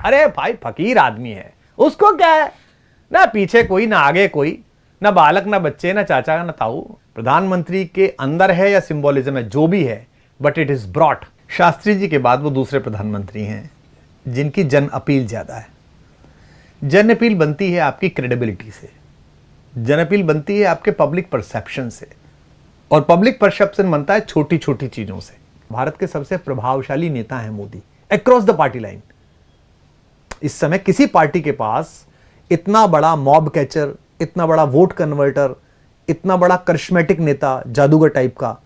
अरे भाई फकीर आदमी है, उसको क्या है, ना पीछे कोई ना आगे कोई, ना बालक ना बच्चे ना चाचा ना ताऊ। प्रधानमंत्री के अंदर है या सिंबोलिज्म है, जो भी है, but it is brought. Shastri ji के बाद वो दूसरे प्रधानमंत्री हैं जिनकी जन अपील ज्यादा है। जन अपील बनती है आपकी क्रेडिबिलिटी से, जन अपील बनती है आपके पब्लिक परसेप्शन से, और पब्लिक परसेप्शन बनता है छोटी छोटी चीजों से। भारत के सबसे प्रभावशाली नेता हैं Modi, across the party line. इस समय किसी पार्टी के पास इतना बड़ा मॉब कैचर, इतना बड़ा वोट कन्वर्टर, इतना बड़ा करिश्मेटिक नेता, जादूगर टाइप का,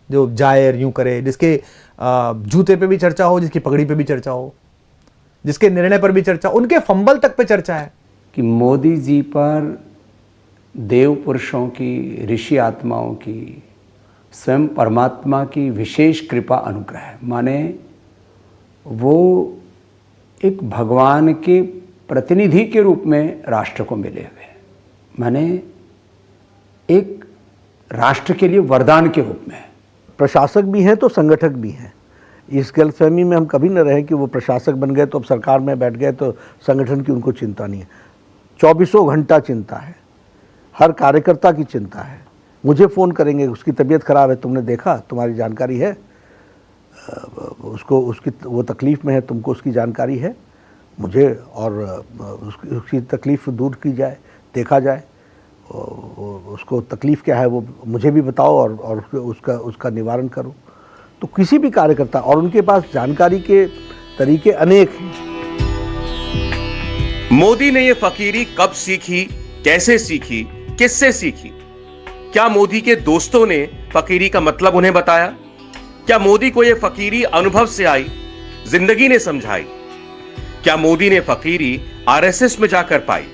जो जाए यूं करे, जिसके जूते पे भी चर्चा हो, जिसकी पगड़ी पे भी चर्चा हो, जिसके निर्णय पर भी चर्चा, उनके फंबल तक पे चर्चा है। कि मोदी जी पर देव पुरुषों की, ऋषि आत्माओं की, स्वयं परमात्मा की विशेष कृपा अनुग्रह है। माने वो एक भगवान के प्रतिनिधि के रूप में राष्ट्र को मिले हुए हैं, माने एक राष्ट्र के लिए वरदान के रूप में। प्रशासक भी हैं तो संगठक भी हैं। इस गलतफहमी में हम कभी न रहें कि वो प्रशासक बन गए तो अब सरकार में बैठ गए तो संगठन की उनको चिंता नहीं है। 24 घंटा चिंता है, हर कार्यकर्ता की चिंता है। मुझे फ़ोन करेंगे, उसकी तबीयत ख़राब है, तुमने देखा, तुम्हारी जानकारी है, उसको उसकी वो तकलीफ़ में है, तुमको उसकी जानकारी है, मुझे और उसकी तकलीफ़ दूर की जाए, देखा जाए, उसको तकलीफ़ क्या है वो मुझे भी बताओ और उसका निवारण करो। तो किसी भी कार्यकर्ता, और उनके पास जानकारी के तरीके अनेक हैं। मोदी ने ये फकीरी कब सीखी, कैसे सीखी, किससे सीखी? क्या मोदी के दोस्तों ने फकीरी का मतलब उन्हें बताया? क्या मोदी को यह फकीरी अनुभव से आई, जिंदगी ने समझाई? क्या मोदी ने फकीरी आरएसएस में जाकर पाई,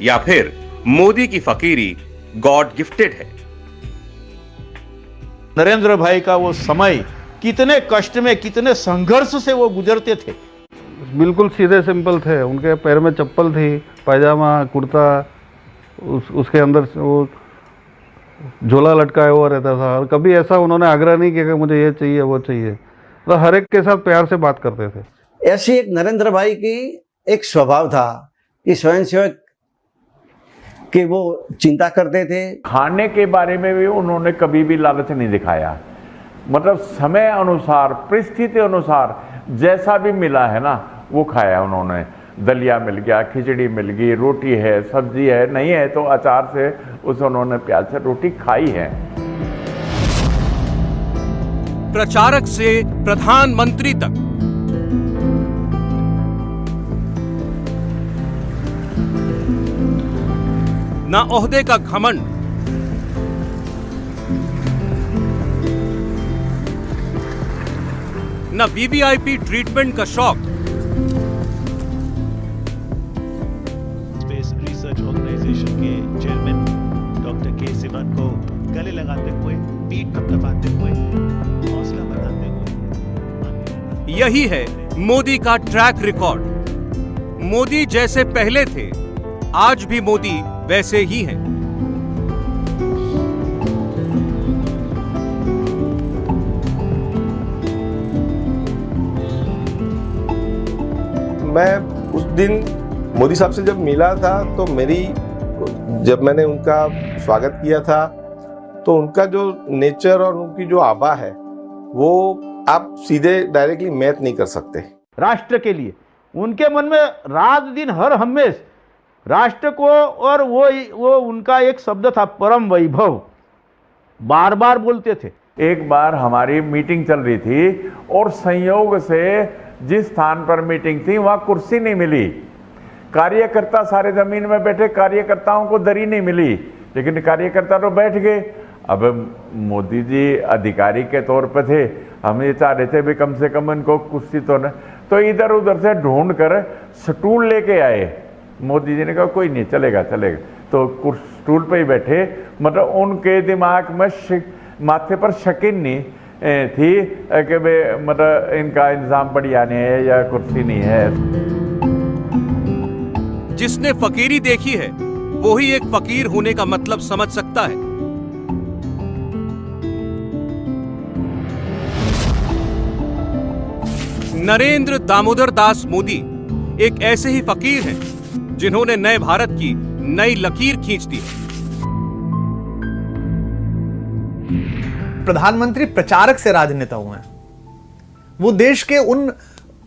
या फिर मोदी की फकीरी गॉड गिफ्टेड है? नरेंद्र भाई का वो समय कितने कष्ट में, कितने संघर्ष से वो गुजरते थे। बिल्कुल सीधे सिंपल थे। उनके पैर में चप्पल थी, पैजामा, कुर्ता, उसके अंदर वो झोला लटकाया हुआ रहता था, और कभी ऐसा उन्होंने आग्रह नहीं किया कि मुझे ये चाहिए वो चाहिए। तो हर एक के साथ प्यार से बात करते थे। ऐसी एक नरेंद्र भाई की एक स्वभाव था कि स्वयंसेवक कि वो चिंता करते थे। खाने के बारे में भी उन्होंने कभी भी लालच नहीं दिखाया। मतलब समय अनुसार, परिस्थिति अनुसार जैसा भी मिला है ना वो खाया उन्होंने। दलिया मिल गया, खिचड़ी मिल गई, रोटी है, सब्जी है, नहीं है तो अचार से उस उन्होंने प्याज से रोटी खाई है। प्रचारक से प्रधानमंत्री तक ना ओहदे का घमंड, ना वीवीआईपी ट्रीटमेंट का शौक, स्पेस रिसर्च ऑर्गेनाइजेशन के चेयरमैन डॉक्टर के सिवन को गले लगाते हुए, पीठ थपथपाते हुए, हौसला बढ़ाते हुए। यही है मोदी का ट्रैक रिकॉर्ड। मोदी जैसे पहले थे, आज भी मोदी वैसे ही हैं। मैं उस दिन मोदी साहब से जब मिला था तो जब मैंने उनका स्वागत किया था तो उनका जो नेचर और उनकी जो आभा है वो आप सीधे डायरेक्टली मैच नहीं कर सकते। राष्ट्र के लिए उनके मन में रात दिन हर हमेश राष्ट्र को, और वो उनका एक शब्द था परम वैभव, बार बार बोलते थे। एक बार हमारी मीटिंग चल रही थी और संयोग से जिस स्थान पर मीटिंग थी वहां कुर्सी नहीं मिली। कार्यकर्ता सारे जमीन में बैठे, कार्यकर्ताओं को दरी नहीं मिली, लेकिन कार्यकर्ता तो बैठ गए। अब मोदी जी अधिकारी के तौर पर थे, हम ये चाह रहे थे भी कम से कम इनको कुर्सी तो न, तो इधर उधर से ढूंढ कर स्टूल लेके आए। मोदी जी ने कहा कोई नहीं, चलेगा चलेगा, तो स्टूल पे ही बैठे। मतलब उनके दिमाग में माथे पर शकीन नहीं थी कि मतलब इनका इंतजाम बढ़िया नहीं है या कुर्सी नहीं है। जिसने फकीरी देखी है वो ही एक फकीर होने का मतलब समझ सकता है। नरेंद्र दामोदर दास मोदी एक ऐसे ही फकीर हैं जिन्होंने नए भारत की नई लकीर खींच दी। प्रधानमंत्री प्रचारक से राजनेता हुए हैं। वो देश के उन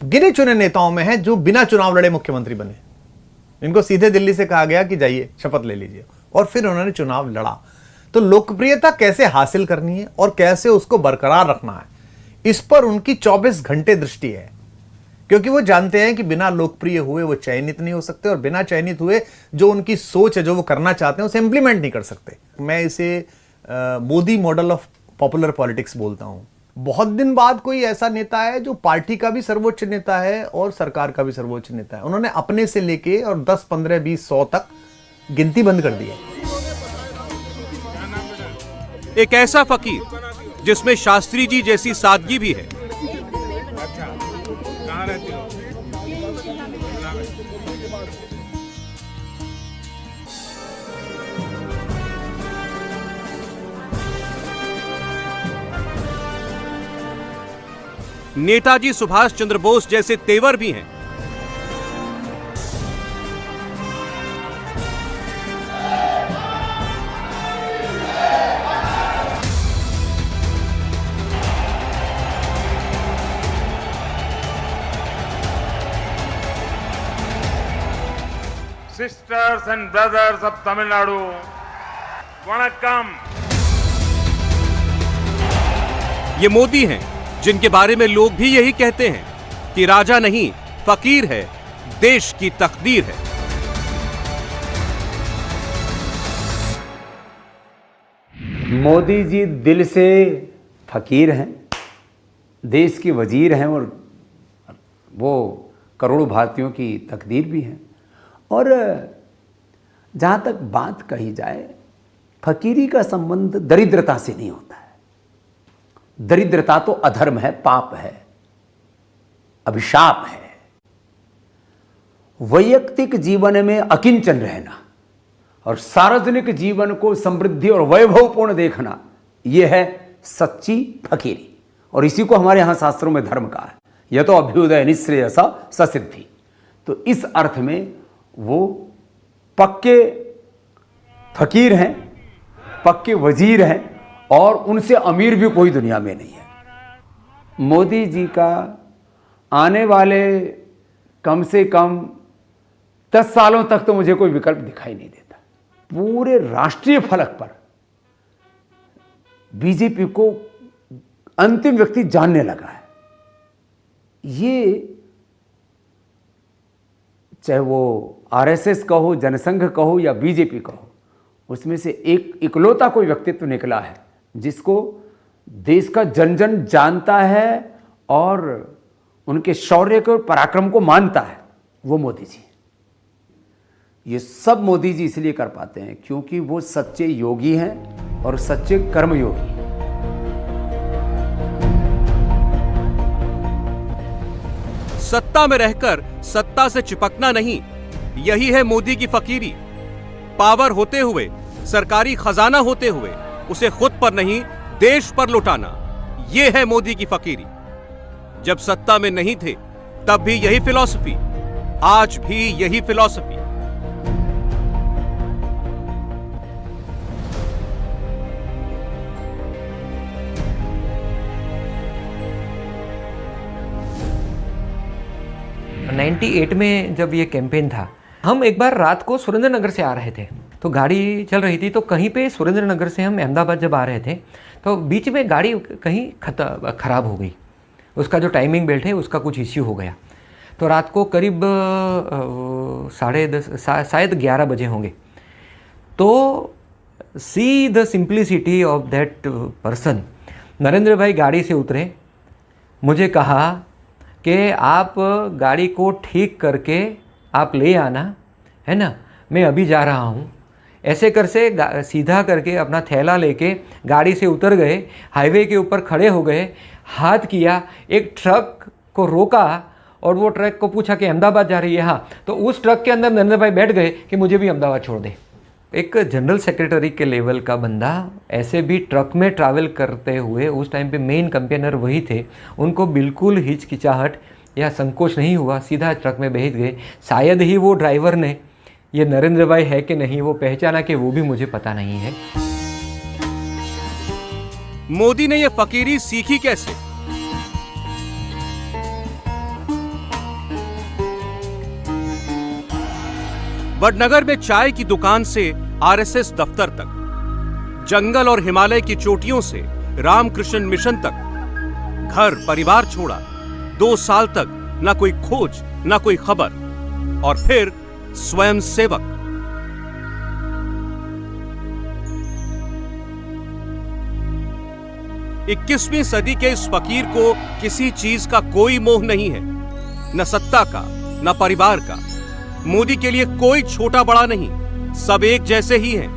गिने चुने नेताओं में हैं जो बिना चुनाव लड़े मुख्यमंत्री बने। इनको सीधे दिल्ली से कहा गया कि जाइए शपथ ले लीजिए, और फिर उन्होंने चुनाव लड़ा। तो लोकप्रियता कैसे हासिल करनी है और कैसे उसको बरकरार रखना है, इस पर उनकी 24 घंटे दृष्टि है, क्योंकि वो जानते हैं कि बिना लोकप्रिय हुए वो चयनित नहीं हो सकते, और बिना चयनित हुए जो उनकी सोच है, जो वो करना चाहते हैं, उसे इंप्लीमेंट नहीं कर सकते। मैं इसे Modi model of popular politics बोलता हूं। बहुत दिन बाद कोई ऐसा नेता है जो पार्टी का भी सर्वोच्च नेता है और सरकार का भी सर्वोच्च नेता है। उन्होंने अपने से लेके और 10, 15, 20, 100 तक गिनती बंद कर दी है। एक ऐसा फकीर जिसमें शास्त्री जी जैसी सादगी भी है। नेताजी सुभाष चंद्र बोस जैसे तेवर भी हैं। Sisters and brothers of Tamil Nadu, वणक्कम। ये मोदी हैं जिनके बारे में लोग भी यही कहते हैं कि राजा नहीं फकीर है, देश की तकदीर है। मोदी जी दिल से फकीर हैं, देश के वजीर हैं, और वो करोड़ों भारतीयों की तकदीर भी हैं। और जहाँ तक बात कही जाए, फकीरी का संबंध दरिद्रता से नहीं होता है। दरिद्रता तो अधर्म है, पाप है, अभिशाप है। वैयक्तिक जीवन में अकिंचन रहना और सार्वजनिक जीवन को समृद्धि और वैभवपूर्ण देखना, यह है सच्ची फकीरी। और इसी को हमारे यहाँ शास्त्रों में धर्म कहा है, यह तो अभ्युदय निश्रेयस ससिद्धि। तो इस अर्थ में वो पक्के फकीर हैं, पक्के वजीर हैं, और उनसे अमीर भी कोई दुनिया में नहीं है। मोदी जी का आने वाले कम से कम 10 सालों तक तो मुझे कोई विकल्प दिखाई नहीं देता। पूरे राष्ट्रीय फलक पर बीजेपी को अंतिम व्यक्ति जानने लगा है। ये चाहे वो आरएसएस कहो, जनसंघ कहो या बीजेपी कहो, उसमें से एक इकलौता कोई व्यक्तित्व निकला है जिसको देश का जन जन जानता है और उनके शौर्य को, पराक्रम को मानता है, वो मोदी जी। ये सब मोदी जी इसलिए कर पाते हैं क्योंकि वो सच्चे योगी हैं और सच्चे कर्मयोगी। सत्ता में रहकर सत्ता से चिपकना नहीं, यही है मोदी की फकीरी। पावर होते हुए, सरकारी खजाना होते हुए, उसे खुद पर नहीं देश पर लुटाना, यह है मोदी की फकीरी। जब सत्ता में नहीं थे तब भी यही फिलॉसफी, आज भी यही फिलॉसफी। '98 में जब ये कैंपेन था, हम एक बार रात को सुरेंद्र नगर से आ रहे थे, तो गाड़ी चल रही थी, तो कहीं पे सुरेंद्र नगर से हम अहमदाबाद जब आ रहे थे तो बीच में गाड़ी कहीं ख़राब हो गई। उसका जो टाइमिंग बेल्ट है उसका कुछ इश्यू हो गया। तो रात को करीब 10:30 शायद 11 बजे होंगे। तो see the simplicity of that person. Narendra भाई गाड़ी से उतरे, मुझे कहा कि आप गाड़ी को ठीक करके आप ले आना, है ना, मैं अभी जा रहा हूँ। ऐसे कर से सीधा करके अपना थैला लेके गाड़ी से उतर गए, हाईवे के ऊपर खड़े हो गए, हाथ किया, एक ट्रक को रोका और वो ट्रक को पूछा कि अहमदाबाद जा रही है? हाँ। तो उस ट्रक के अंदर नरेंद्र भाई बैठ गए कि मुझे भी अहमदाबाद छोड़ दे। एक जनरल सेक्रेटरी के लेवल का बंदा ऐसे भी ट्रक में ट्रैवल करते हुए, उस टाइम पे मेन कैंपेनर वही थे, उनको बिल्कुल हिचकिचाहट या संकोच नहीं हुआ, सीधा ट्रक में बैठ गए। शायद ही वो ड्राइवर ने ये नरेंद्र भाई है कि नहीं वो पहचाना कि वो भी मुझे पता नहीं है। मोदी ने ये फकीरी सीखी कैसे? वडनगर में चाय की दुकान से आरएसएस दफ्तर तक, जंगल और हिमालय की चोटियों से रामकृष्ण मिशन तक, घर परिवार छोड़ा, 2 साल तक ना कोई खोज ना कोई खबर, और फिर स्वयं सेवक। इक्कीसवीं सदी के इस फकीर को किसी चीज का कोई मोह नहीं है, न सत्ता का न परिवार का। मोदी के लिए कोई छोटा बड़ा नहीं, सब एक जैसे ही हैं।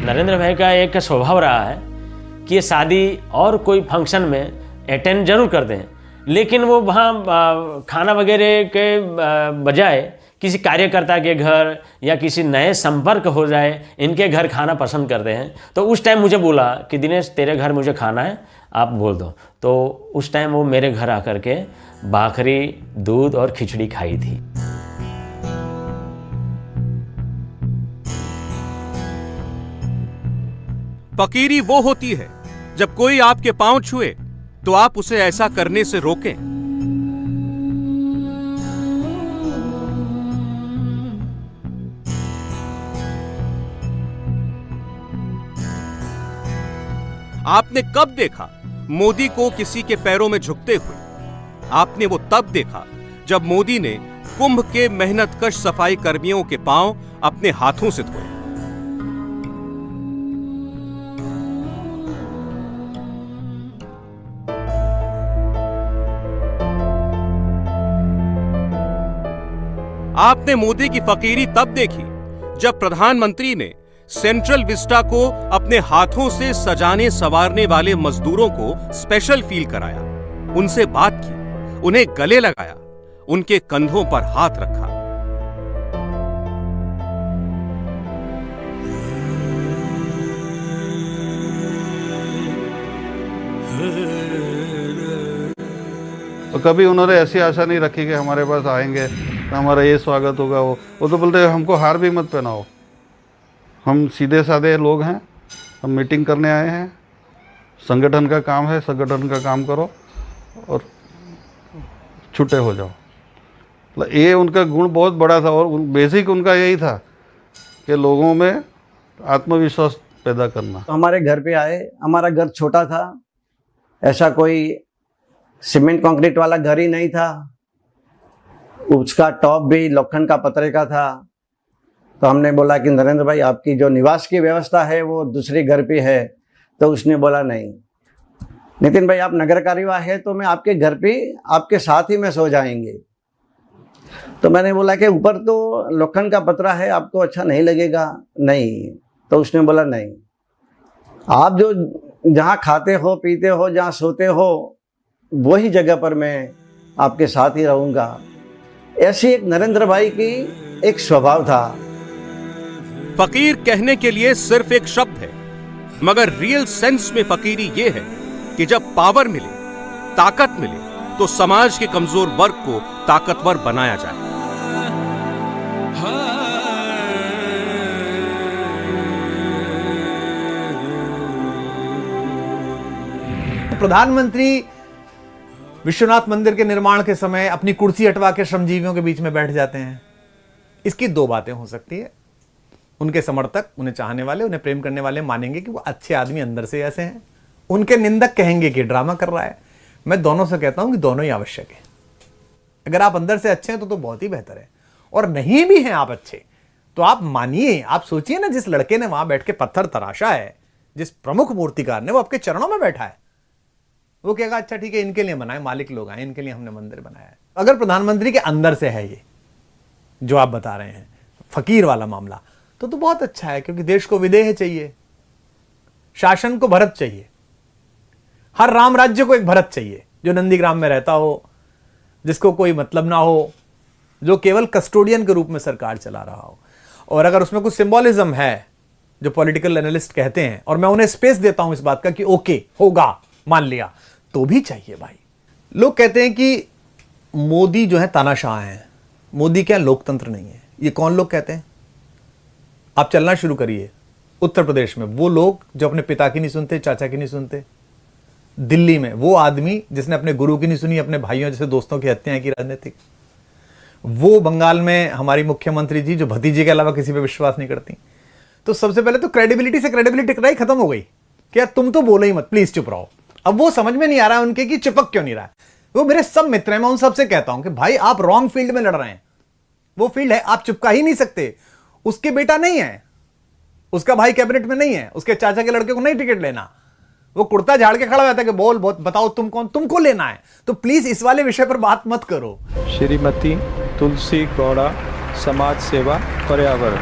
नरेंद्र भाई का एक स्वभाव रहा है कि ये शादी और कोई फंक्शन में अटेंड जरूर करते हैं, लेकिन वो वहाँ खाना वगैरह के बजाय किसी कार्यकर्ता के घर या किसी नए संपर्क हो जाए इनके घर खाना पसंद करते हैं। तो उस टाइम मुझे बोला कि दिनेश तेरे घर मुझे खाना है, आप बोल दो। तो उस टाइम वो मेरे घर आकर के भाखरी, दूध और खिचड़ी खाई थी। फकीरी वो होती है जब कोई आपके पांव छुए तो आप उसे ऐसा करने से रोकें। आपने कब देखा मोदी को किसी के पैरों में झुकते हुए? आपने वो तब देखा जब मोदी ने कुंभ के मेहनतकश सफाई कर्मियों के पांव अपने हाथों से धोए। आपने मोदी की फकीरी तब देखी जब प्रधानमंत्री ने सेंट्रल विस्टा को अपने हाथों से सजाने संवारने वाले मजदूरों को स्पेशल फील कराया, उनसे बात की, उन्हें गले लगाया, उनके कंधों पर हाथ रखा। तो कभी उन्होंने ऐसी आशा नहीं रखी कि हमारे पास आएंगे तो हमारा ये स्वागत होगा। वो तो बोलते हमको हार भी मत पहनाओ, हम सीधे साधे लोग हैं, हम मीटिंग करने आए हैं, संगठन का काम है, संगठन का काम करो और छुट्टे हो जाओ। मतलब ये उनका गुण बहुत बड़ा था और बेसिक उनका यही था कि लोगों में आत्मविश्वास पैदा करना। हमारे घर पे आए, हमारा घर छोटा था, ऐसा कोई सीमेंट कंक्रीट वाला घर ही नहीं था, उसका टॉप भी लोखंड का पतरे का था। तो हमने बोला कि नरेंद्र भाई आपकी जो निवास की व्यवस्था है वो दूसरे घर पे है। तो उसने बोला नहीं नितिन भाई आप नगर कार्यवाह है तो मैं आपके घर पे आपके साथ ही में सो जाएंगे। तो मैंने बोला कि ऊपर तो लोखंड का पतरा है, आपको अच्छा नहीं लगेगा? नहीं। तो उसने बोला नहीं, आप जो जहाँ खाते हो पीते हो जहाँ सोते हो वही जगह पर मैं आपके साथ ही रहूँगा। ऐसी एक नरेंद्र भाई की एक स्वभाव था। फकीर कहने के लिए सिर्फ एक शब्द है, मगर रियल सेंस में फकीरी ये है कि जब पावर मिले, ताकत मिले, तो समाज के कमजोर वर्ग को ताकतवर बनाया जाए। प्रधानमंत्री विश्वनाथ मंदिर के निर्माण के समय अपनी कुर्सी हटवा के श्रमजीवियों के बीच में बैठ जाते हैं। इसकी दो बातें हो सकती है, उनके समर्थक, उन्हें चाहने वाले, उन्हें प्रेम करने वाले मानेंगे कि वो अच्छे आदमी अंदर से ऐसे हैं, उनके निंदक कहेंगे कि ड्रामा कर रहा है। मैं दोनों से कहता हूं कि दोनों ही आवश्यक है। अगर आप अंदर से अच्छे हैं तो बहुत ही बेहतर है, और नहीं भी हैं आप अच्छे तो आप मानिए, आप सोचिए ना, जिस लड़के ने वहां बैठ के पत्थर तराशा है, जिस प्रमुख मूर्तिकार ने, वो आपके चरणों में बैठा है, वो कहेगा अच्छा ठीक है इनके लिए बनाए, मालिक लोग आए, इनके लिए हमने मंदिर बनाया है। अगर प्रधानमंत्री के अंदर से है ये जो आप बता रहे हैं फकीर वाला मामला, तो बहुत अच्छा है, क्योंकि देश को विदेह चाहिए, शासन को भरत चाहिए, हर राम राज्य को एक भरत चाहिए जो नंदीग्राम में रहता हो, जिसको कोई मतलब ना हो, जो केवल कस्टोडियन के रूप में सरकार चला रहा हो। और अगर उसमें कुछ सिंबॉलिज्म है जो पॉलिटिकल एनालिस्ट कहते हैं, और मैं उन्हें स्पेस देता हूं इस बात का कि ओके होगा, मान लिया, तो भी चाहिए भाई। लोग कहते हैं कि मोदी जो है तानाशाह हैं, मोदी क्या लोकतंत्र नहीं है। ये कौन लोग कहते हैं? आप चलना शुरू करिए उत्तर प्रदेश में, वो लोग जो अपने पिता की नहीं सुनते, चाचा की नहीं सुनते। दिल्ली में वो आदमी जिसने अपने गुरु की नहीं सुनी, अपने भाइयों जैसे दोस्तों की हत्याएं की राजनीतिक। वो बंगाल में हमारी मुख्यमंत्री जी जो भतीजे के अलावा किसी पे विश्वास नहीं करती। तो सबसे पहले तो क्रेडिबिलिटी से क्रेडिबिलिटी टकराई खत्म हो गई कि यार तुम तो बोलो ही मत, प्लीज चुप रहो। अब वो समझ में नहीं आ रहा है उनके कि चिपक क्यों नहीं रहा है। वो मेरे सब मित्र हैं, मैं उन सबसे कहता हूं कि भाई आप रॉन्ग फील्ड में लड़ रहे हैं। वो फील्ड है, आप चिपका ही नहीं सकते। उसके बेटा नहीं है, उसका भाई कैबिनेट में नहीं है, उसके चाचा के लड़के को नहीं टिकट लेना। वो कुर्ता झाड़ के खड़ा रहता है कि बोल बहुत बताओ तुम कौन, तुमको लेना है। तो प्लीज इस वाले विषय पर बात मत करो। श्रीमती तुलसी गौड़ा, समाज सेवा पर्यावरण।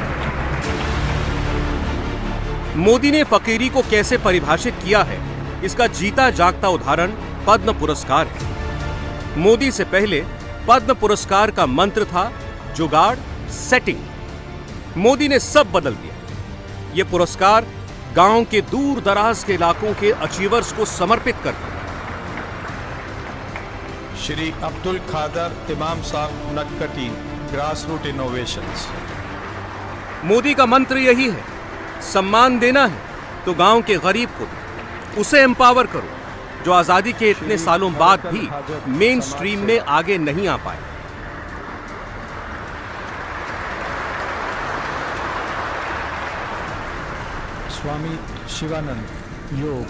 मोदी ने फकीरी को कैसे परिभाषित किया है, इसका जीता जागता उदाहरण पद्म पुरस्कार है। मोदी से पहले पद्म पुरस्कार का मंत्र था जुगाड़, सेटिंग। मोदी ने सब बदल दिया। यह पुरस्कार गांव के दूर दराज के इलाकों के अचीवर्स को समर्पित करता है। श्री अब्दुल खादर इमाम साहब नटकटी, ग्रास रूट इनोवेशंस। मोदी का मंत्र यही है, सम्मान देना है तो गांव के गरीब को दो, उसे एम्पावर करो, जो आजादी के इतने सालों बाद भी मेन स्ट्रीम में आगे नहीं आ पाए। स्वामी शिवानंद, योग।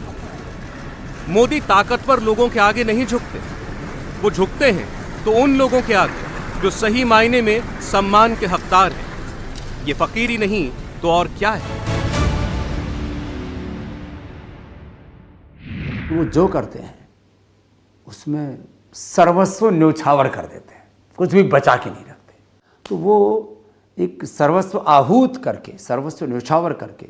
मोदी ताकतवर लोगों के आगे नहीं झुकते, वो झुकते हैं तो उन लोगों के आगे जो सही मायने में सम्मान के हकदार हैं। ये फकीरी नहीं तो और क्या है। वो जो करते हैं उसमें सर्वस्व न्योछावर कर देते हैं, कुछ भी बचा के नहीं रखते। तो वो एक सर्वस्व आहूत करके, सर्वस्व न्योछावर करके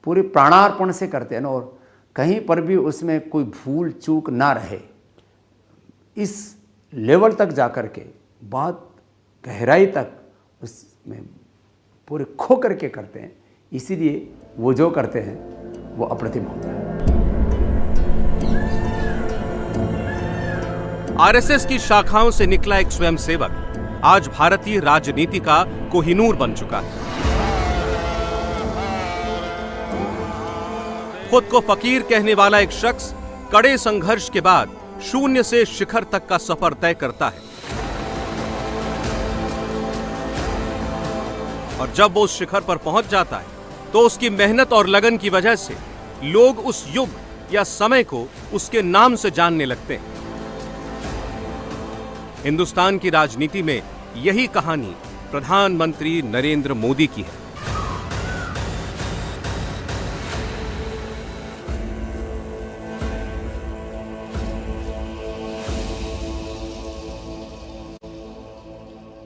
पूरे प्राणार्पण से करते हैं ना, और कहीं पर भी उसमें कोई भूल चूक ना रहे, इस लेवल तक जाकर के बहुत गहराई तक उसमें पूरे खो करके करते हैं। इसीलिए वो जो करते हैं वो अप्रतिम होता है। आरएसएस की शाखाओं से निकला एक स्वयंसेवक आज भारतीय राजनीति का कोहिनूर बन चुका है। खुद को फकीर कहने वाला एक शख्स कड़े संघर्ष के बाद शून्य से शिखर तक का सफर तय करता है, और जब वो उस शिखर पर पहुंच जाता है तो उसकी मेहनत और लगन की वजह से लोग उस युग या समय को उसके नाम से जानने लगते हैं। हिंदुस्तान की राजनीति में यही कहानी प्रधानमंत्री नरेंद्र मोदी की है।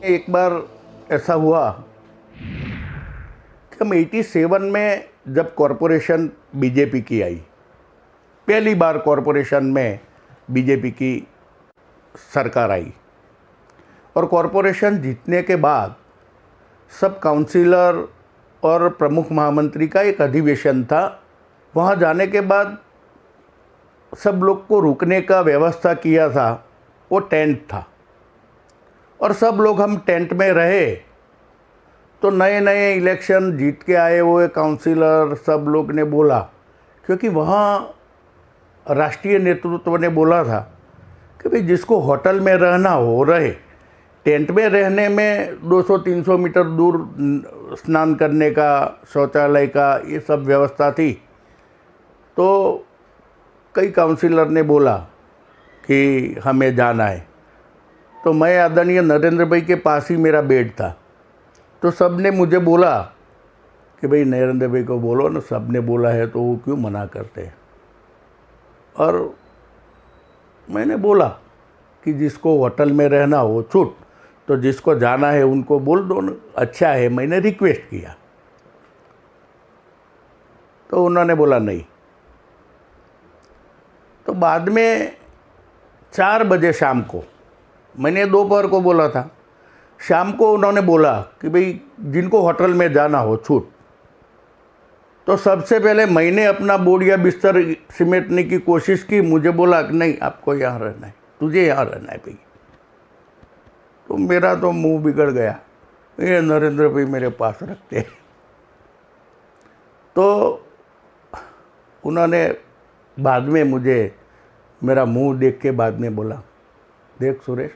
एक बार ऐसा हुआ कि हम 87 में जब कॉरपोरेशन बीजेपी की आई, पहली बार कॉरपोरेशन में बीजेपी की सरकार आई, और कॉरपोरेशन जीतने के बाद सब काउंसिलर और प्रमुख महामंत्री का एक अधिवेशन था। वहाँ जाने के बाद सब लोग को रुकने का व्यवस्था किया था, वो टेंट था, और सब लोग हम टेंट में रहे। तो नए नए इलेक्शन जीत के आए हुए काउंसिलर सब लोग ने बोला, क्योंकि वहाँ राष्ट्रीय नेतृत्व ने बोला था कि भाई जिसको होटल में रहना हो रहे, टेंट में रहने में 200-300 मीटर दूर स्नान करने का, शौचालय का, ये सब व्यवस्था थी। तो कई काउंसिलर ने बोला कि हमें जाना है। तो मैं आदरणीय नरेंद्र भाई के पास ही मेरा बेड था, तो सब ने मुझे बोला कि भाई नरेंद्र भाई को बोलो ना, सब ने बोला है तो वो क्यों मना करते हैं। और मैंने बोला कि जिसको होटल में रहना हो छूट, तो जिसको जाना है उनको बोल दो ना, अच्छा है। मैंने रिक्वेस्ट किया तो उन्होंने बोला नहीं। तो बाद में 4 बजे शाम को, मैंने दोपहर को बोला था, शाम को उन्होंने बोला कि भाई जिनको होटल में जाना हो छूट। तो सबसे पहले मैंने अपना बोर्ड या बिस्तर सिमेटने की कोशिश की, मुझे बोला कि नहीं आपको यहाँ रहना है। तुझे यहाँ रहना है भाई। तो मेरा तो मुंह बिगड़ गया, ये नरेंद्र भाई मेरे पास रखते हैं। तो उन्होंने बाद में मुझे मेरा मुंह देख के बाद में बोला, देख सुरेश,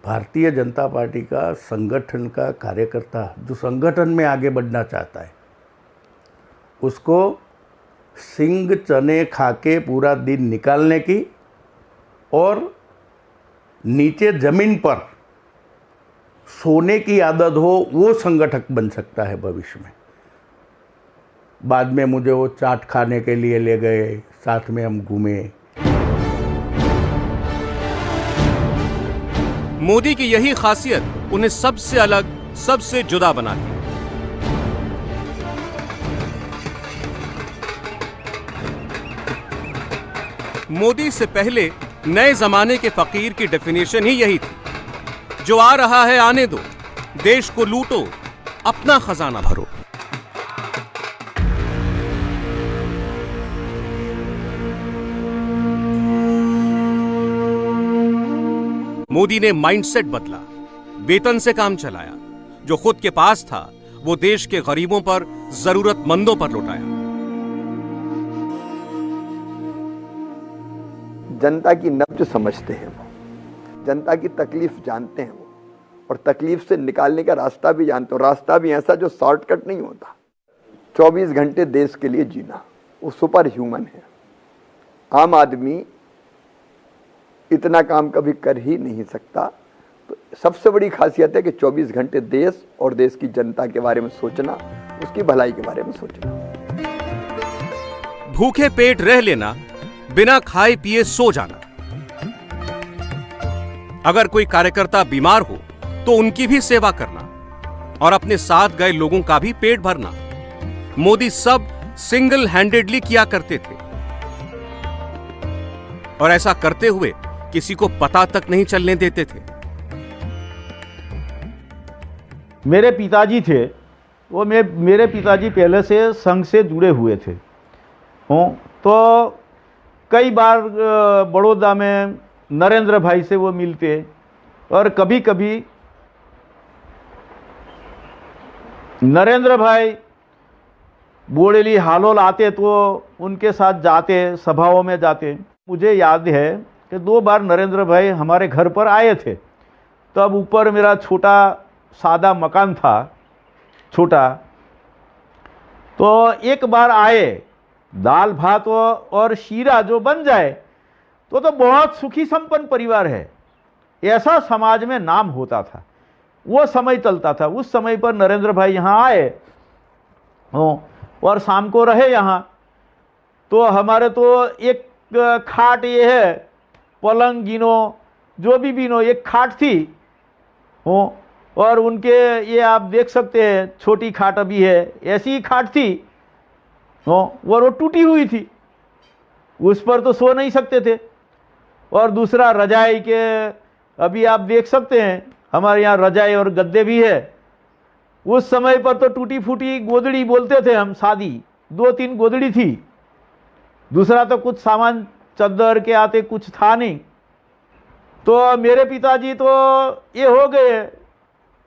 भारतीय जनता पार्टी का संगठन का कार्यकर्ता जो संगठन में आगे बढ़ना चाहता है, उसको सिंग चने खा के पूरा दिन निकालने की और नीचे जमीन पर सोने की आदत हो, वो संगठक बन सकता है भविष्य में। बाद में मुझे वो चाट खाने के लिए ले गए, साथ में हम घूमे। मोदी की यही खासियत उन्हें सबसे अलग, सबसे जुदा बनाती है। मोदी से पहले नए जमाने के फकीर की डेफिनेशन ही यही थी, जो आ रहा है आने दो, देश को लूटो, अपना खजाना भरो। मोदी ने माइंडसेट बदला, वेतन से काम चलाया, जो खुद के पास था वो देश के गरीबों पर, जरूरतमंदों पर लौटाया। जनता की नब्ज समझते हैं वो, जनता की तकलीफ जानते हैं वो, और तकलीफ से निकालने का रास्ता भी जानते हो। रास्ता भी ऐसा जो शॉर्टकट नहीं होता। 24 घंटे देश के लिए जीना, वो सुपर ह्यूमन है। आम आदमी इतना काम कभी कर ही नहीं सकता। तो सबसे बड़ी खासियत है कि 24 घंटे देश और देश की जनता के बारे में सोचना, उसकी भलाई के बारे में सोचना। भूखे पेट रह लेना, बिना खाए पिए सो जाना। अगर कोई कार्यकर्ता बीमार हो तो उनकी भी सेवा करना और अपने साथ गए लोगों का भी पेट भरना, मोदी सब सिंगल हैंडेडली किया करते थे। और ऐसा करते हुए किसी को पता तक नहीं चलने देते थे। मेरे पिताजी थे, वो मेरे पिताजी पहले से संघ से जुड़े हुए थे। तो कई बार बड़ौदा में नरेंद्र भाई से वो मिलते, और कभी कभी नरेंद्र भाई बोड़ेली हालोल आते तो उनके साथ जाते, सभाओं में जाते। मुझे याद है कि 2 बार नरेंद्र भाई हमारे घर पर आए थे। तब ऊपर मेरा छोटा सादा मकान था, छोटा। तो एक बार आए, दाल भात और शीरा जो बन जाए तो बहुत सुखी संपन्न परिवार है, ऐसा समाज में नाम होता था। वो समय चलता था। उस समय पर नरेंद्र भाई यहाँ आए और शाम को रहे यहाँ। तो हमारे तो एक खाट ये है, पलंग गिनो, जो भी गिनो, एक खाट थी और उनके ये आप देख सकते हैं, छोटी खाट अभी है, ऐसी ही खाट थी और वो टूटी हुई थी, उस पर तो सो नहीं सकते थे। और दूसरा रजाई के, अभी आप देख सकते हैं हमारे यहाँ रजाई और गद्दे भी है। उस समय पर तो टूटी फूटी गोदड़ी बोलते थे हम, शादी 2-3 गोदड़ी थी। दूसरा तो कुछ सामान चद्दर के आते कुछ था नहीं। तो मेरे पिताजी तो ये हो गए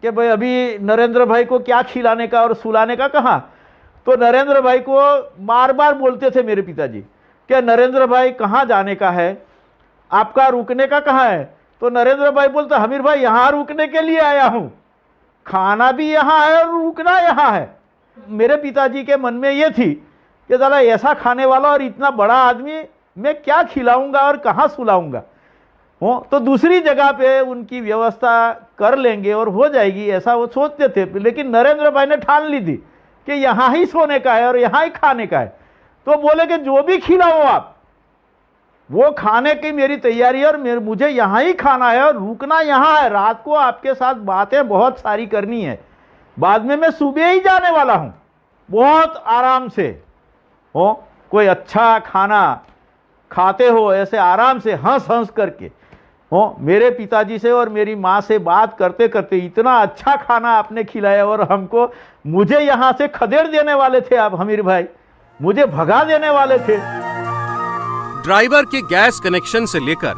कि भाई अभी नरेंद्र भाई को क्या खिलाने का और सुलाने का कहाँ। तो नरेंद्र भाई को बार बार बोलते थे मेरे पिताजी कि नरेंद्र भाई कहाँ जाने का है, आपका रुकने का कहाँ है। तो नरेंद्र भाई बोलते, हमीर भाई यहाँ रुकने के लिए आया हूँ, खाना भी यहाँ है और रुकना यहाँ है। मेरे पिताजी के मन में ये थी कि साला ऐसा खाने वाला और इतना बड़ा आदमी मैं क्या खिलाऊंगा और कहाँ सुलाऊंगा। तो दूसरी जगह पे उनकी व्यवस्था कर लेंगे और हो जाएगी, ऐसा वो सोचते थे। लेकिन नरेंद्र भाई ने ठान ली थी कि यहाँ ही सोने का है और यहाँ ही खाने का है। तो बोले कि जो भी खिलाओ आप, वो खाने की मेरी तैयारी है और मुझे यहाँ ही खाना है और रुकना यहाँ है। रात को आपके साथ बातें बहुत सारी करनी है, बाद में मैं सुबह ही जाने वाला हूँ। बहुत आराम से कोई अच्छा खाना खाते हो, ऐसे आराम से हंस हंस करके। मेरे पिताजी से और मेरी माँ से बात करते करते इतना अच्छा खाना आपने खिलाया, और हमको, मुझे यहाँ से खदेड़ देने वाले थे आप हमीर भाई, मुझे भगा देने वाले थे। ड्राइवर के गैस कनेक्शन से लेकर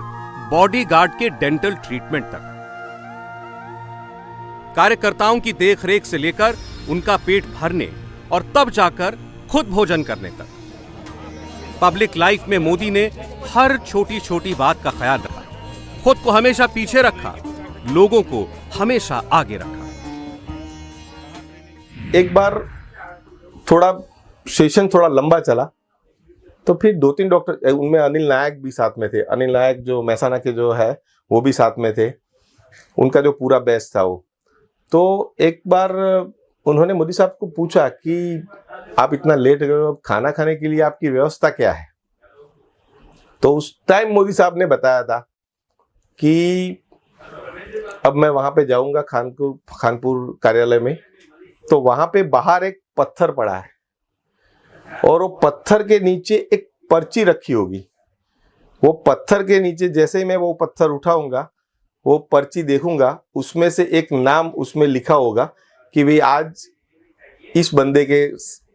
बॉडीगार्ड के डेंटल ट्रीटमेंट तक, कार्यकर्ताओं की देखरेख से लेकर उनका पेट भरने और तब जाकर खुद भोजन करने तक, पब्लिक लाइफ में मोदी ने हर छोटी छोटी बात का ख्याल रखा, खुद को हमेशा पीछे रखा, लोगों को हमेशा आगे रखा। एक बार थोड़ा सेशन थोड़ा लंबा चला तो फिर 2-3 डॉक्टर, उनमें अनिल नायक भी साथ में थे। अनिल नायक जो महसाना के जो है वो भी साथ में थे, उनका जो पूरा बैच था वो। तो एक बार उन्होंने मोदी साहब को पूछा कि आप इतना लेट गए हो, खाना खाने के लिए आपकी व्यवस्था क्या है? तो उस टाइम मोदी साहब ने बताया था कि अब मैं वहां पे जाऊंगा खानपुर कार्यालय में, तो वहां पे बाहर एक पत्थर पड़ा है और वो पत्थर के नीचे एक पर्ची रखी होगी। वो पत्थर के नीचे जैसे ही मैं वो पत्थर उठाऊंगा, वो पर्ची देखूंगा, उसमें से एक नाम उसमें लिखा होगा कि भाई आज इस बंदे के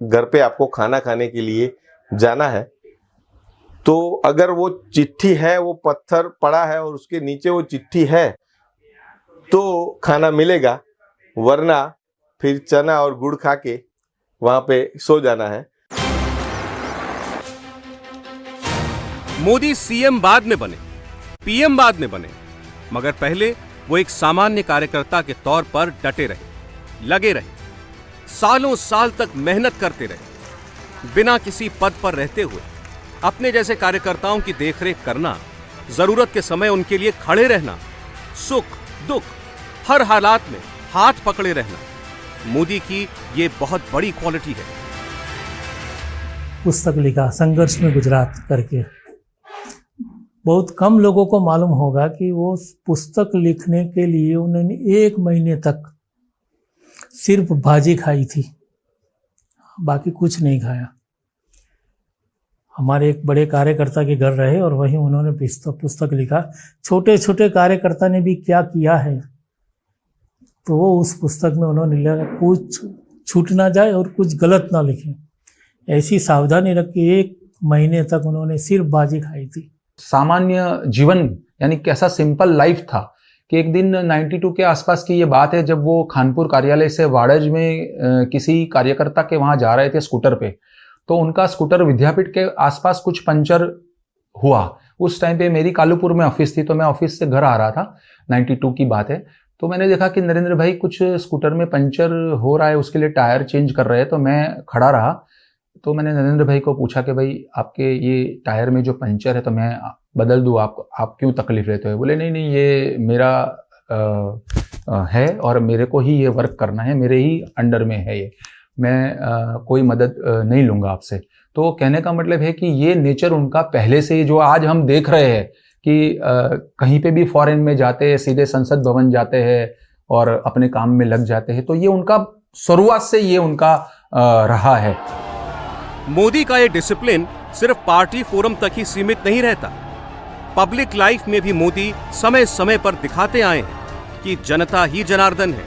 घर पे आपको खाना खाने के लिए जाना है। तो अगर वो चिट्ठी है, वो पत्थर पड़ा है और उसके नीचे वो चिट्ठी है तो खाना मिलेगा, वरना फिर चना और गुड़ खा के वहां पे सो जाना है। मोदी सीएम बाद में बने, पीएम बाद में बने, मगर पहले वो एक सामान्य कार्यकर्ता के तौर पर डटे रहे, लगे रहे, सालों साल तक मेहनत करते रहे, बिना किसी पद पर रहते हुए अपने जैसे कार्यकर्ताओं की देखरेख करना, जरूरत के समय उनके लिए खड़े रहना, सुख दुख हर हालात में हाथ पकड़े रहना, मोदी की ये बहुत बड़ी क्वालिटी है। पुस्तक लिखा संघर्ष में गुजरात करके, बहुत कम लोगों को मालूम होगा कि वो पुस्तक लिखने के लिए उन्होंने 1 महीने तक सिर्फ भाजी खाई थी, बाकी कुछ नहीं खाया। हमारे एक बड़े कार्यकर्ता के घर रहे और वहीं उन्होंने पुस्तक लिखा। छोटे छोटे कार्यकर्ता ने भी क्या किया है, तो वो उस पुस्तक में उन्होंने लिखा कुछ छूट ना जाए और कुछ गलत ना लिखे, ऐसी सावधानी रख के 1 महीने तक उन्होंने सिर्फ भाजी खाई थी। सामान्य जीवन यानी कैसा सिंपल लाइफ था कि एक दिन 92 के आसपास की ये बात है, जब वो खानपुर कार्यालय से वाड़ज में किसी कार्यकर्ता के वहाँ जा रहे थे स्कूटर पे, तो उनका स्कूटर विद्यापीठ के आसपास कुछ पंचर हुआ। उस टाइम पे मेरी कालूपुर में ऑफिस थी, तो मैं ऑफिस से घर आ रहा था, 92 की बात है। तो मैंने देखा कि नरेंद्र भाई कुछ स्कूटर में पंचर हो रहा है, उसके लिए टायर चेंज कर रहे हैं। तो मैं खड़ा रहा, तो मैंने नरेंद्र भाई को पूछा कि भाई आपके ये टायर में जो पंचर है तो मैं बदल दूँ, आप क्यों तकलीफ लेते हो? बोले नहीं ये मेरा है और मेरे को ही ये वर्क करना है, मेरे ही अंडर में है ये, मैं कोई मदद नहीं लूँगा आपसे। तो कहने का मतलब है कि ये नेचर उनका पहले से, जो आज हम देख रहे हैं कि कहीं पे भी फॉरेन में जाते हैं, सीधे संसद भवन जाते हैं और अपने काम में लग जाते हैं, तो ये उनका शुरुआत से ये उनका रहा है। मोदी का ये डिसिप्लिन सिर्फ पार्टी फोरम तक ही सीमित नहीं रहता, पब्लिक लाइफ में भी मोदी समय समय पर दिखाते आए हैं कि जनता ही जनार्दन है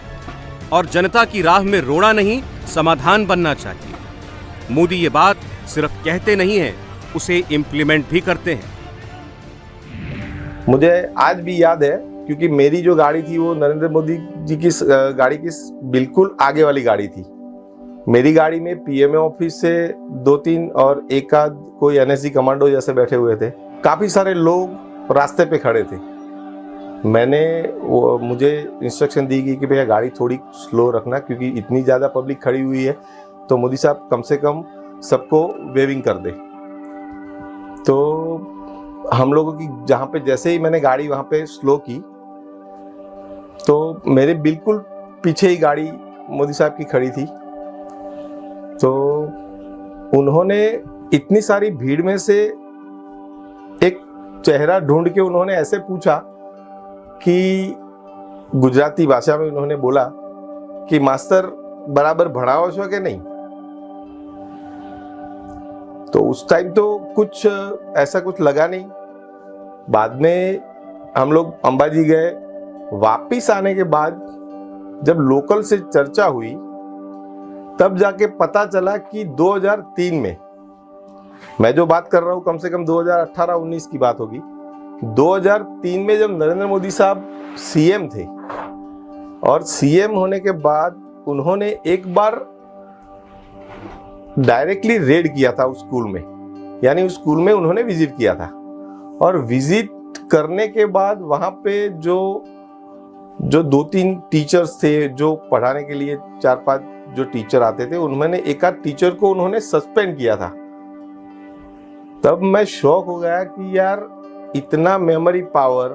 और जनता की राह में रोड़ा नहीं, समाधान बनना चाहिए। मोदी ये बात सिर्फ कहते नहीं हैं, उसे इम्प्लीमेंट भी करते हैं। मुझे आज भी याद है, क्योंकि मेरी जो गाड़ी थी वो नरेंद्र मोदी जी की गाड़ी की बिल्कुल आगे वाली गाड़ी थी। मेरी गाड़ी में पीएमओ ऑफिस से 2-3 और एक आध कोई एनएसजी कमांडो जैसे बैठे हुए थे। काफी सारे लोग रास्ते पे खड़े थे। मुझे इंस्ट्रक्शन दी गई कि भैया गाड़ी थोड़ी स्लो रखना, क्योंकि इतनी ज़्यादा पब्लिक खड़ी हुई है, तो मोदी साहब कम से कम सबको वेविंग कर दे। तो हम लोगों की जहाँ पे जैसे ही मैंने गाड़ी वहाँ पे स्लो की, तो मेरे बिल्कुल पीछे ही गाड़ी मोदी साहब की खड़ी थी। तो उन्होंने इतनी सारी भीड़ में से एक चेहरा ढूंढ के उन्होंने ऐसे पूछा कि गुजराती भाषा में उन्होंने बोला कि मास्टर बराबर भणाओ छो के नहीं। तो उस टाइम तो कुछ ऐसा कुछ लगा नहीं। बाद में हम लोग अंबाजी गए, वापिस आने के बाद जब लोकल से चर्चा हुई, तब जाके पता चला कि 2003 में मैं जो बात कर रहा हूँ कम से कम 2018-19 की बात होगी। 2003 में जब नरेंद्र मोदी साहब सीएम थे और सीएम होने के बाद उन्होंने एक बार डायरेक्टली रेड किया था उस स्कूल में, यानी उस स्कूल में उन्होंने विजिट किया था। और विजिट करने के बाद वहां पे जो 2-3 टीचर्स थे जो पढ़ाने के लिए 4-5 जो टीचर आते थे, उन्होंने एक आध टीचर को उन्होंने सस्पेंड किया था। तब मैं शॉक हो गया कि यार इतना मेमोरी पावर,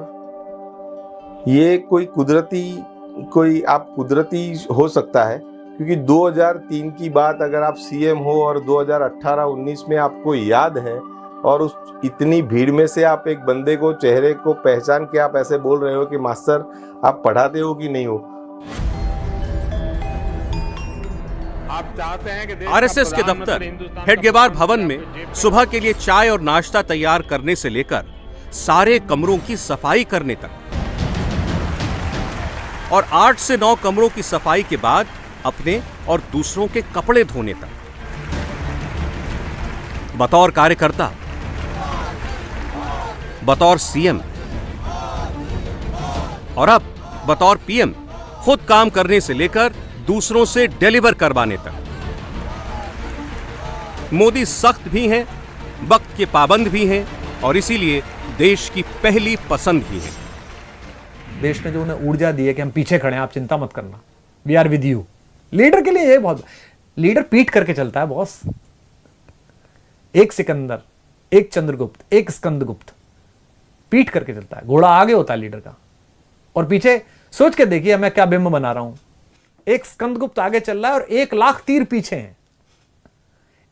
ये कोई कुदरती हो सकता है? क्योंकि 2003 की बात अगर आप सीएम हो और 2018-19 में आपको याद है और उस इतनी भीड़ में से आप एक बंदे को चेहरे को पहचान के आप ऐसे बोल रहे हो कि मास्टर आप पढ़ाते हो कि नहीं हो। आप चाहते हैं कि आरएसएस के दफ्तर हेडगेवार भवन में सुबह के लिए चाय और नाश्ता तैयार करने से लेकर सारे कमरों की सफाई करने तक, और 8 से 9 कमरों की सफाई के बाद अपने और दूसरों के कपड़े धोने तक, बतौर कार्यकर्ता, बतौर सीएम और अब बतौर पीएम, खुद काम करने से लेकर दूसरों से डिलीवर करवाने तक। मोदी सख्त भी हैं, वक्त के पाबंद भी हैं और इसीलिए देश की पहली पसंद भी है। देश ने जो उन्हें ऊर्जा दी है कि हम पीछे खड़े हैं, आप चिंता मत करना, we are with you. Leader के लिए ये बहुत, लीडर पीट करके चलता है बॉस। एक सिकंदर, एक चंद्रगुप्त, एक स्कंदगुप्त, पीट करके चलता है। घोड़ा आगे होता है लीडर का और पीछे सोच के देखिए मैं क्या बिंब बना रहा हूं। एक स्कंदगुप्त आगे चल रहा है और 1 लाख तीर पीछे हैं।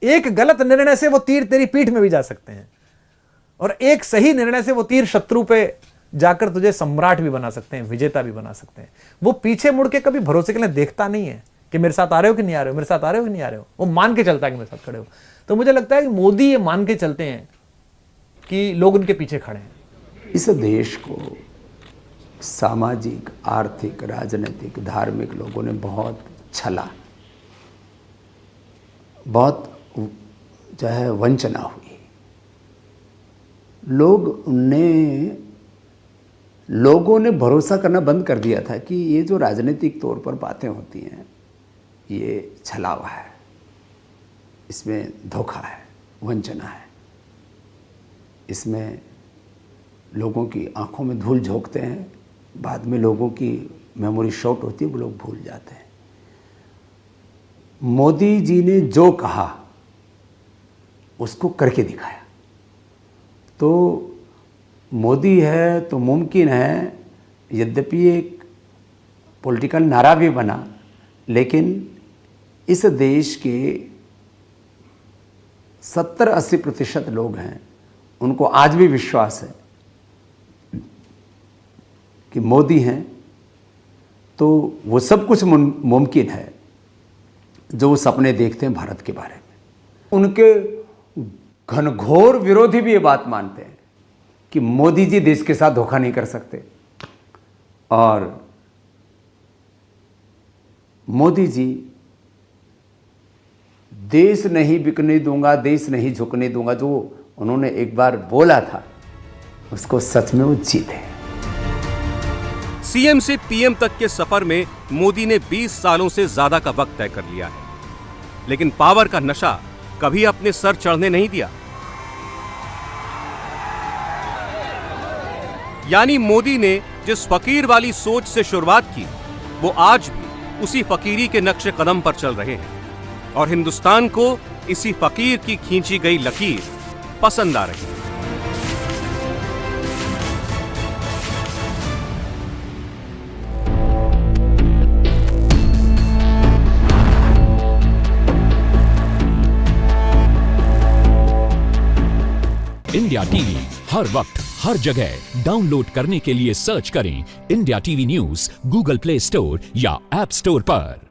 एक गलत निर्णय से वो तीर तेरी पीठ में भी जा सकते हैं और एक सही निर्णय से वो तीर शत्रु पे जाकर तुझे सम्राट भी बना सकते हैं, विजेता भी बना सकते हैं। वो पीछे मुड़ के कभी भरोसे के लिए देखता नहीं है कि मेरे साथ आ रहे हो कि नहीं आ रहे हो, मेरे साथ आ रहे हो कि नहीं आ रहे हो। वो मान के चलता है कि मेरे साथ खड़े हो। तो मुझे लगता है कि मोदी ये मान के चलते हैं कि लोग उनके पीछे खड़े हैं। इस देश को सामाजिक, आर्थिक, राजनीतिक, धार्मिक लोगों ने बहुत छला, बहुत जो है वंचना हुई। लोगों ने भरोसा करना बंद कर दिया था कि ये जो राजनीतिक तौर पर बातें होती हैं ये छलावा है, इसमें धोखा है, वंचना है, इसमें लोगों की आंखों में धूल झोंकते हैं, बाद में लोगों की मेमोरी शॉर्ट होती है, वो लोग भूल जाते हैं। मोदी जी ने जो कहा उसको करके दिखाया। तो मोदी है तो मुमकिन है, यद्यपि एक पॉलिटिकल नारा भी बना, लेकिन इस देश के 70-80% लोग हैं, उनको आज भी विश्वास है कि मोदी हैं तो वो सब कुछ मुमकिन है जो वो सपने देखते हैं भारत के बारे में। उनके घनघोर विरोधी भी ये बात मानते हैं कि मोदी जी देश के साथ धोखा नहीं कर सकते और मोदी जी देश नहीं बिकने दूंगा, देश नहीं झुकने दूंगा, जो उन्होंने एक बार बोला था उसको सच में वो जीते। सीएम से पीएम तक के सफर में मोदी ने 20 सालों से ज्यादा का वक्त तय कर लिया है, लेकिन पावर का नशा कभी अपने सर चढ़ने नहीं दिया। यानी मोदी ने जिस फकीर वाली सोच से शुरुआत की, वो आज भी उसी फकीरी के नक्शे कदम पर चल रहे हैं और हिंदुस्तान को इसी फकीर की खींची गई लकीर पसंद आ रही है। इंडिया टीवी हर वक्त हर जगह डाउनलोड करने के लिए सर्च करें India TV news Google play store या ऐप स्टोर पर।